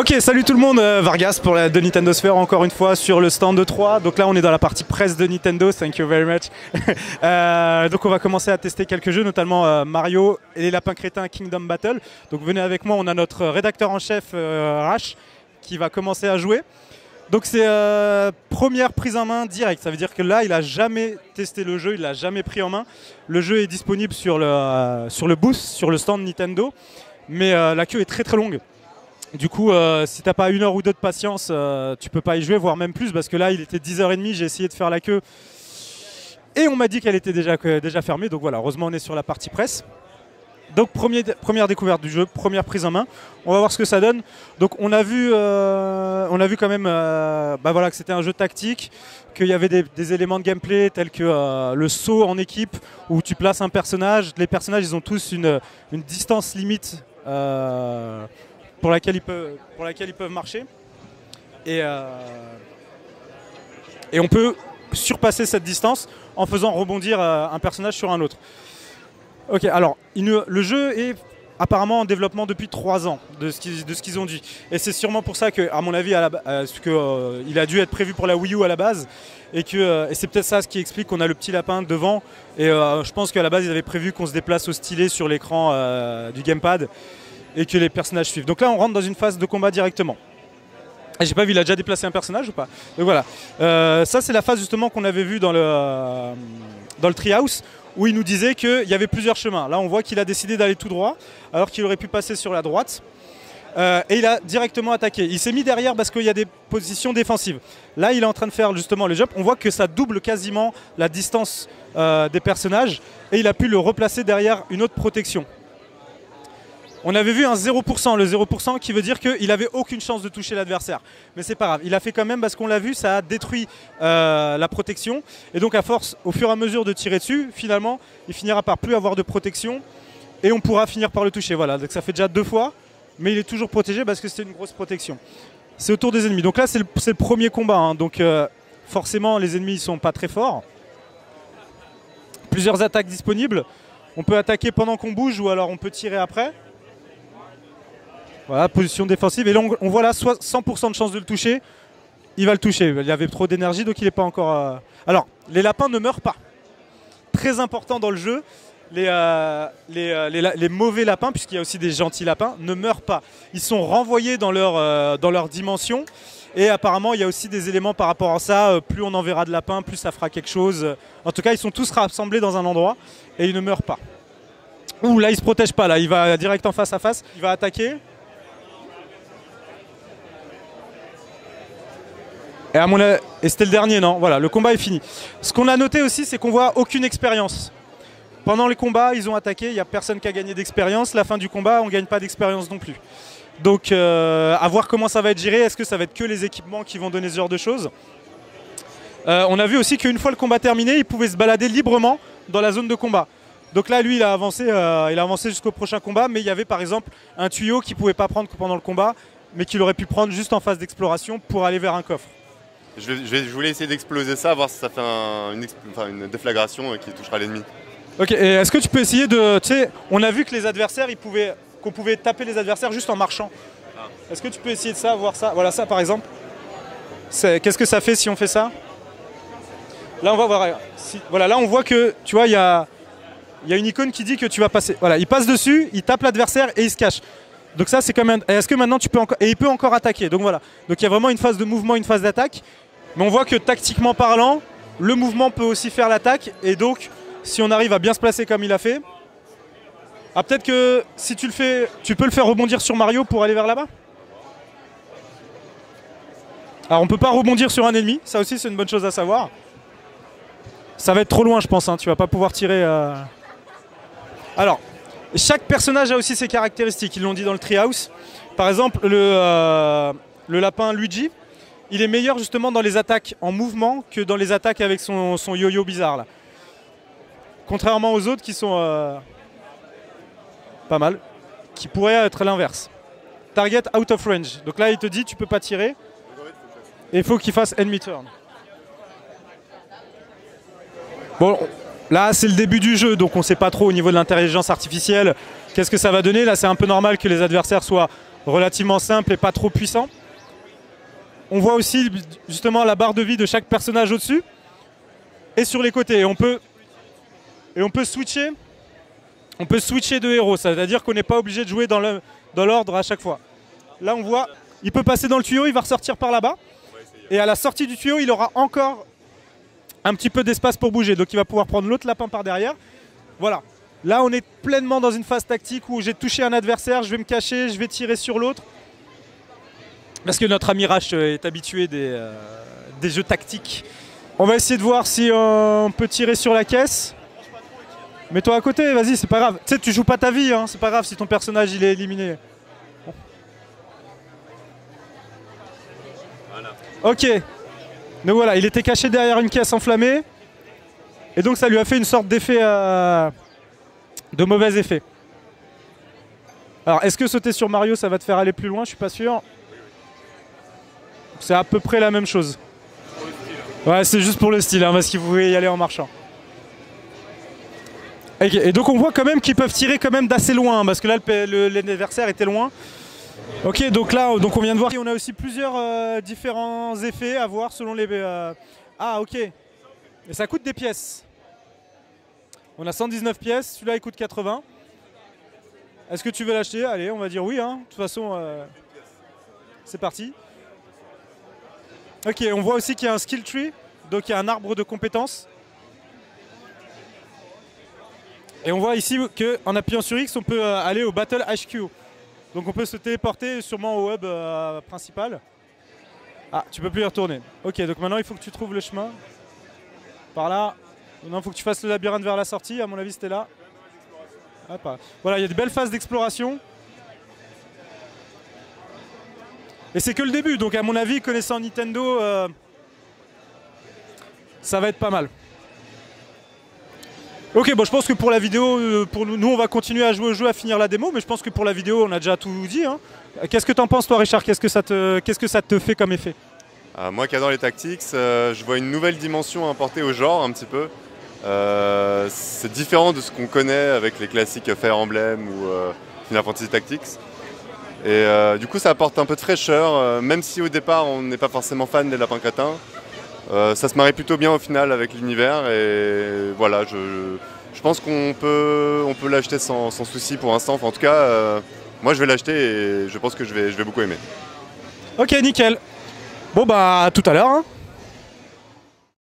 Ok, salut tout le monde, Vargas pour la de Nintendo Sphere encore une fois sur le stand de 3. Donc là on est dans la partie presse de Nintendo, thank you very much. Donc on va commencer à tester quelques jeux, notamment Mario et les lapins crétins Kingdom Battle. Donc venez avec moi, on a notre rédacteur en chef Rash qui va commencer à jouer. Donc c'est première prise en main directe, ça veut dire que là il a jamais testé le jeu, il l'a jamais pris en main. Le jeu est disponible sur le booth, sur le stand Nintendo, mais la queue est très très longue. Du coup, si t'as pas une heure ou deux de patience, tu peux pas y jouer, voire même plus, parce que là, il était 10h30, j'ai essayé de faire la queue, et on m'a dit qu'elle était déjà fermée, donc voilà, heureusement on est sur la partie presse. Donc première découverte du jeu, première prise en main, on va voir ce que ça donne. Donc on a vu quand même voilà, que c'était un jeu tactique, qu'il y avait des éléments de gameplay tels que le saut en équipe, où tu places un personnage, les personnages ils ont tous une distance limite, pour laquelle ils peuvent marcher. Et on peut surpasser cette distance en faisant rebondir un personnage sur un autre. Ok, alors le jeu est apparemment en développement depuis 3 ans, de ce qu'ils ont dit. Et c'est sûrement pour ça qu'à mon avis, il a dû être prévu pour la Wii U à la base. Et c'est peut-être ça ce qui explique qu'on a le petit lapin devant. Et je pense qu'à la base, ils avaient prévu qu'on se déplace au stylet sur l'écran du gamepad et que les personnages suivent. Donc là on rentre dans une phase de combat directement. J'ai pas vu, il a déjà déplacé un personnage ou pas? Donc voilà, ça c'est la phase justement qu'on avait vu dans le Treehouse, où il nous disait qu'il y avait plusieurs chemins. Là on voit qu'il a décidé d'aller tout droit, alors qu'il aurait pu passer sur la droite. Et il a directement attaqué. Il s'est mis derrière parce qu'il y a des positions défensives. Là il est en train de faire justement le jump. On voit que ça double quasiment la distance des personnages, et il a pu le replacer derrière une autre protection. On avait vu un 0%, le 0% qui veut dire qu'il n'avait aucune chance de toucher l'adversaire. Mais c'est pas grave, il a fait quand même parce qu'on l'a vu, ça a détruit la protection. Et donc à force, au fur et à mesure de tirer dessus, finalement, il finira par plus avoir de protection et on pourra finir par le toucher. Voilà, donc ça fait déjà 2 fois, mais il est toujours protégé parce que c'était une grosse protection. C'est au tour des ennemis. Donc là, c'est le premier combat, hein. Donc forcément, les ennemis ne sont pas très forts. Plusieurs attaques disponibles. On peut attaquer pendant qu'on bouge ou alors on peut tirer après. Voilà, position défensive. Et là, on voit là 100% de chance de le toucher. Il va le toucher. Il y avait trop d'énergie, donc il n'est pas encore... Alors, les lapins ne meurent pas. Très important dans le jeu, les mauvais lapins, puisqu'il y a aussi des gentils lapins, ne meurent pas. Ils sont renvoyés dans leur dimension. Et apparemment, il y a aussi des éléments par rapport à ça. Plus on enverra de lapins, plus ça fera quelque chose. En tout cas, ils sont tous rassemblés dans un endroit et ils ne meurent pas. Ouh, là, il ne se protège pas. Là, il va direct en face à face. Il va attaquer. Et c'était le dernier, non? Voilà, le combat est fini. Ce qu'on a noté aussi, c'est qu'on voit aucune expérience. Pendant les combats, ils ont attaqué, il n'y a personne qui a gagné d'expérience. La fin du combat, on ne gagne pas d'expérience non plus. Donc, à voir comment ça va être géré. Est-ce que ça va être que les équipements qui vont donner ce genre de choses? On a vu aussi qu'une fois le combat terminé, il pouvait se balader librement dans la zone de combat. Donc là, lui, il a avancé jusqu'au prochain combat, mais il y avait par exemple un tuyau qu'il ne pouvait pas prendre pendant le combat, mais qu'il aurait pu prendre juste en phase d'exploration pour aller vers un coffre. Je voulais essayer d'exploser ça, voir si ça fait une déflagration qui touchera l'ennemi. Ok, et est-ce que tu peux essayer de... Tu sais, on a vu que les adversaires, qu'on pouvait taper les adversaires juste en marchant. Ah. Est-ce que tu peux essayer de ça, voir ça? Voilà, ça par exemple. Qu'est-ce que ça fait si on fait ça? Là, on va voir. Voilà, là, on voit que, tu vois, il y a une icône qui dit que tu vas passer. Voilà, il passe dessus, il tape l'adversaire et il se cache. Donc ça, c'est quand même... Est-ce que maintenant, tu peux encore... Et il peut encore attaquer. Donc voilà. Donc il y a vraiment une phase de mouvement, une phase d'attaque. Mais on voit que tactiquement parlant, le mouvement peut aussi faire l'attaque. Et donc, si on arrive à bien se placer comme il a fait... Ah, peut-être que si tu le fais, tu peux le faire rebondir sur Mario pour aller vers là-bas. Alors on peut pas rebondir sur un ennemi. Ça aussi, c'est une bonne chose à savoir. Ça va être trop loin, je pense. Hein. Tu vas pas pouvoir tirer... Alors... Chaque personnage a aussi ses caractéristiques, ils l'ont dit dans le Treehouse. Par exemple, le lapin Luigi, il est meilleur justement dans les attaques en mouvement que dans les attaques avec son yo-yo bizarre là. Contrairement aux autres qui sont pas mal, qui pourraient être l'inverse. Target out of range. Donc là il te dit tu peux pas tirer et il faut qu'il fasse enemy turn. Bon, là c'est le début du jeu, donc on ne sait pas trop au niveau de l'intelligence artificielle qu'est-ce que ça va donner. Là c'est un peu normal que les adversaires soient relativement simple et pas trop puissant. On voit aussi justement la barre de vie de chaque personnage au-dessus et sur les côtés. Et on peut switcher. On peut switcher de héros, c'est-à-dire qu'on n'est pas obligé de jouer dans l'ordre à chaque fois. Là on voit, il peut passer dans le tuyau, il va ressortir par là-bas. Et à la sortie du tuyau, il aura encore un petit peu d'espace pour bouger. Donc il va pouvoir prendre l'autre lapin par derrière. Voilà. Là on est pleinement dans une phase tactique où j'ai touché un adversaire, je vais me cacher, je vais tirer sur l'autre. Parce que notre ami Rash est habitué des jeux tactiques. On va essayer de voir si on peut tirer sur la caisse. Mets-toi à côté, vas-y, c'est pas grave. Tu sais, tu joues pas ta vie, hein, c'est pas grave si ton personnage il est éliminé. Bon. Voilà. Ok. Donc voilà, il était caché derrière une caisse enflammée. Et donc ça lui a fait une sorte d'effet... de mauvais effet. Alors, est-ce que sauter sur Mario, ça va te faire aller plus loin? Je suis pas sûr. C'est à peu près la même chose. Ouais, c'est juste pour le style, hein, parce qu'il pouvait y aller en marchant. Et donc on voit quand même qu'ils peuvent tirer quand même d'assez loin, parce que là l'adversaire était loin. Ok, donc là donc on vient de voir qu'on a aussi plusieurs différents effets à voir selon les... Ah ok, et ça coûte des pièces. On a 119 pièces, celui-là il coûte 80. Est-ce que tu veux l'acheter? Allez, on va dire oui, hein. De toute façon, c'est parti. Ok, on voit aussi qu'il y a un skill tree, donc il y a un arbre de compétences. Et on voit ici qu'en appuyant sur X, on peut aller au Battle HQ. Donc on peut se téléporter sûrement au hub principal. Ah, tu peux plus y retourner. Ok, donc maintenant il faut que tu trouves le chemin. Par là. Non, il faut que tu fasses le labyrinthe vers la sortie. À mon avis, c'était là. Hop, voilà, il y a des belles phases d'exploration. Et c'est que le début. Donc à mon avis, connaissant Nintendo, ça va être pas mal. Ok, bon, je pense que pour la vidéo, pour nous on va continuer à jouer au jeu, à finir la démo, mais je pense que pour la vidéo, on a déjà tout dit. Hein. Qu'est-ce que t'en penses, toi, Richard? Qu'est-ce que ça te fait comme effet? Moi qui adore les tactics, je vois une nouvelle dimension apportée au genre un petit peu. C'est différent de ce qu'on connaît avec les classiques Fire Emblem ou Final Fantasy Tactics. Et du coup, ça apporte un peu de fraîcheur, même si au départ on n'est pas forcément fan des lapins crétins. Ça se marie plutôt bien au final avec l'univers et voilà, je pense qu'on peut l'acheter sans souci pour l'instant. Enfin, en tout cas, moi je vais l'acheter et je pense que je vais beaucoup aimer. Ok, nickel. Bon bah à tout à l'heure. Hein.